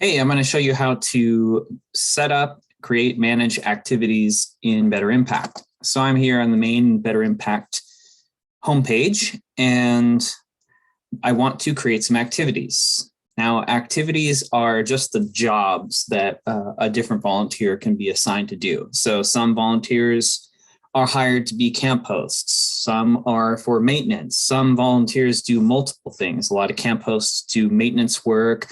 Hey, I'm going to show you how to set up, create, manage activities in Better Impact. So I'm here on the main Better Impact homepage, and I want to create some activities. Now, activities are just the jobs that a different volunteer can be assigned to do. So some volunteers are hired to be camp hosts. Some are for maintenance. Some volunteers do multiple things. A lot of camp hosts do maintenance work,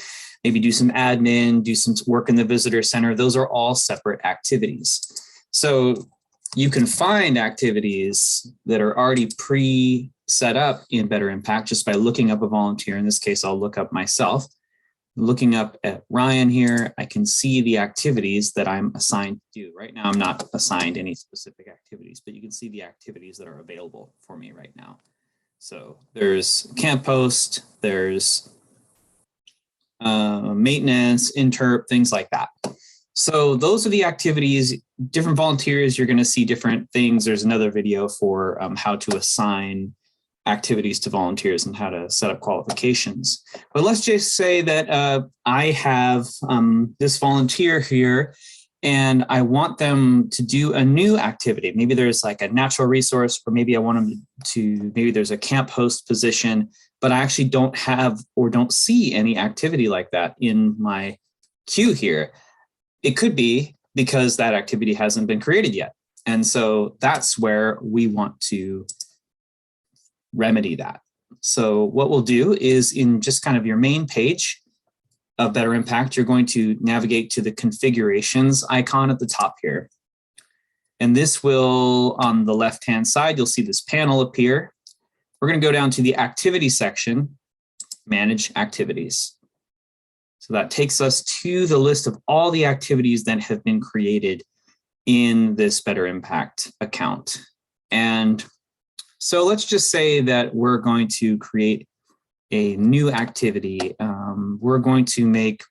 maybe do some admin, do some work in the visitor center. Those are all separate activities. So you can find activities that are already pre-set up in Better Impact just by looking up a volunteer. In this case, I'll look up myself. Looking up at Ryan here, I can see the activities that I'm assigned to do. Right now, I'm not assigned any specific activities, but you can see the activities that are available for me right now. So there's camp host, there's maintenance, interp, things like that. So those are the activities. Different volunteers, you're going to see different things. There's another video for how to assign activities to volunteers and how to set up qualifications. But let's just say that I have this volunteer here and I want them to do a new activity. Maybe there's like a natural resource, or maybe I want them to, maybe there's a camp host position, but I actually don't have or don't see any activity like that in my queue here. It could be because that activity hasn't been created yet. And so that's where we want to remedy that. So what we'll do is in just kind of your main page of Better Impact, you're going to navigate to the configurations icon at the top here. And this will, on the left-hand side, you'll see this panel appear. We're going to go down to the activity section, manage activities. So that takes us to the list of all the activities that have been created in this Better Impact account. And so let's just say that we're going to create a new activity. We're going to make,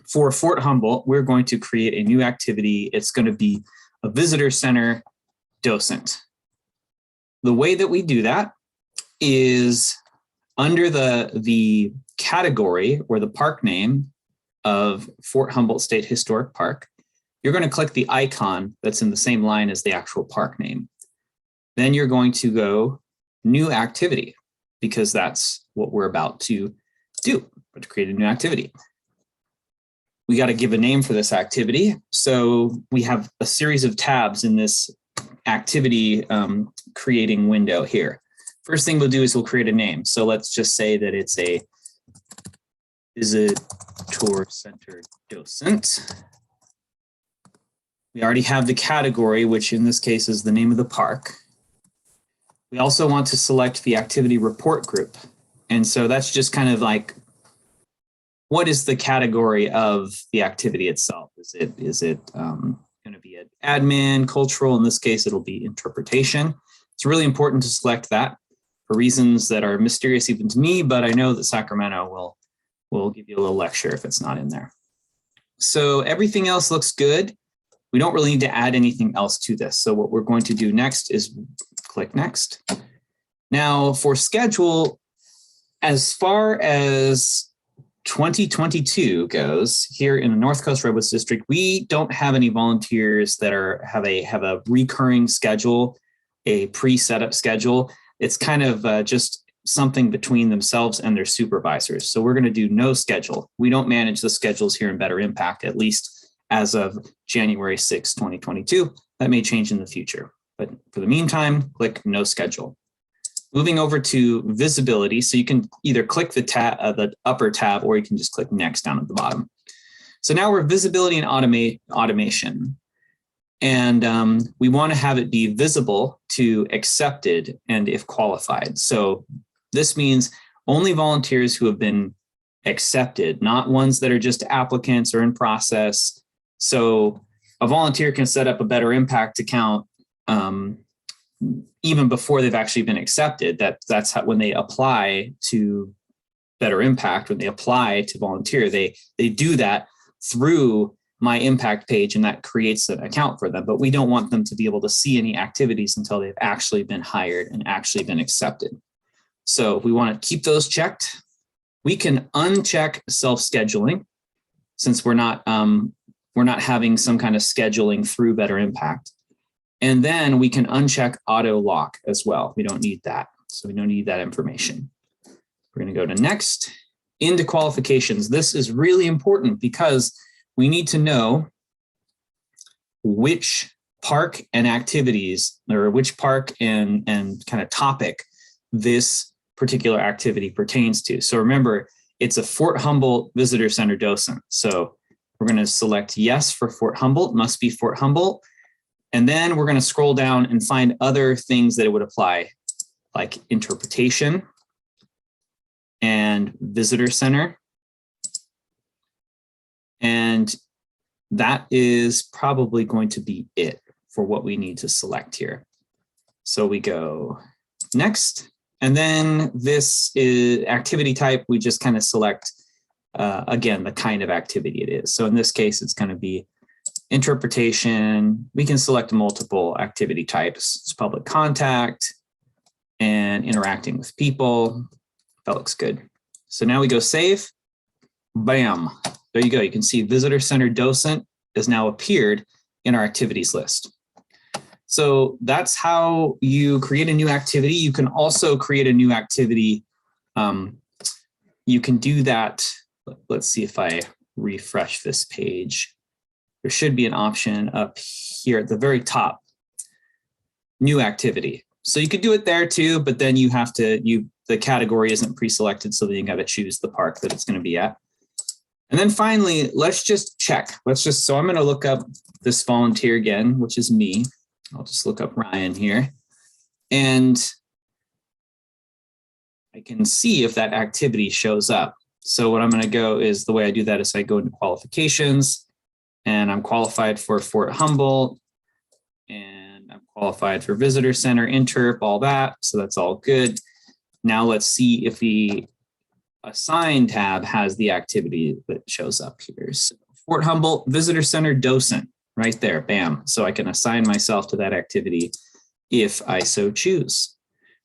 for Fort Humboldt, we're going to create a new activity. It's going to be a visitor center docent. The way that we do that is under the category or the park name of Fort Humboldt State Historic Park, you're going to click the icon that's in the same line as the actual park name. Then you're going to go new activity, because that's what we're about to do, to create a new activity. We got to give a name for this activity. So we have a series of tabs in this activity creating window here. First thing we'll do is we'll create a name. So let's just say that it's a visitor center docent. We already have the category, which in this case is the name of the park. We also want to select the activity report group. And so that's just kind of like, what is the category of the activity itself? Is it going to be an admin, cultural? In this case, it'll be interpretation. It's really important to select that for reasons that are mysterious even to me, but I know that Sacramento will give you a little lecture if it's not in there. So everything else looks good. We don't really need to add anything else to this. So what we're going to do next is click next. Now for schedule, as far as 2022 goes, here in the North Coast Redwoods District, we don't have any volunteers that have a recurring schedule, a pre-set-up schedule. It's kind of just something between themselves and their supervisors. So we're going to do no schedule. We don't manage the schedules here in Better Impact, at least as of January 6, 2022. That may change in the future. But for the meantime, click no schedule. Moving over to visibility. So you can either click the upper tab, or you can just click next down at the bottom. So now we're visibility and automation. And we want to have it be visible to accepted and if qualified. So this means only volunteers who have been accepted, not ones that are just applicants or in process. So a volunteer can set up a Better Impact account even before they've actually been accepted. That's how, when they apply to Better Impact, when they apply to volunteer, they do that through my impact page, and that creates an account for them. But we don't want them to be able to see any activities until they've actually been hired and actually been accepted. So we want to keep those checked. We can uncheck self-scheduling since we're not having some kind of scheduling through Better Impact. And then we can uncheck auto lock as well. We don't need that. So we don't need that information. We're going to go to next, into qualifications. This is really important because we need to know which park and activities, or which park and kind of topic this particular activity pertains to. So remember, it's a Fort Humboldt Visitor Center docent. So we're going to select yes for Fort Humboldt, must be Fort Humboldt. And then we're going to scroll down and find other things that it would apply, like interpretation and visitor center. And that is probably going to be it for what we need to select here. So we go next. And then this is activity type. We just kind of select, again, the kind of activity it is. So in this case, it's going to be interpretation. We can select multiple activity types. It's public contact and interacting with people. That looks good. So now we go save. Bam. There you go. You can see Visitor Center Docent has now appeared in our activities list. So that's how you create a new activity. You can also create a new activity. You can do that. Let's see if I refresh this page. There should be an option up here at the very top, new activity. So you could do it there too, but then you have to, the category isn't pre-selected, so then you got to choose the park that it's going to be at. And then finally, let's just check. So I'm going to look up this volunteer again, which is me. I'll just look up Ryan here. And I can see if that activity shows up. So what I'm going to go is, the way I do that is I go into qualifications, and I'm qualified for Fort Humboldt, and I'm qualified for Visitor Center, Interp, all that. So that's all good. Now let's see if the Assign tab has the activity that shows up here. So Fort Humboldt Visitor Center Docent, right there, bam. So I can assign myself to that activity if I so choose.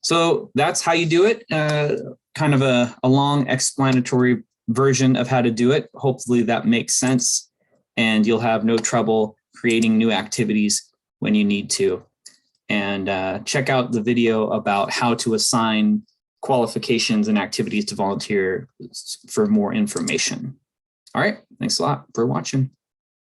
So that's how you do it. Kind of a long explanatory version of how to do it. Hopefully that makes sense, and you'll have no trouble creating new activities when you need to. And check out the video about how to assign qualifications and activities to volunteer for more information. All right, thanks a lot for watching.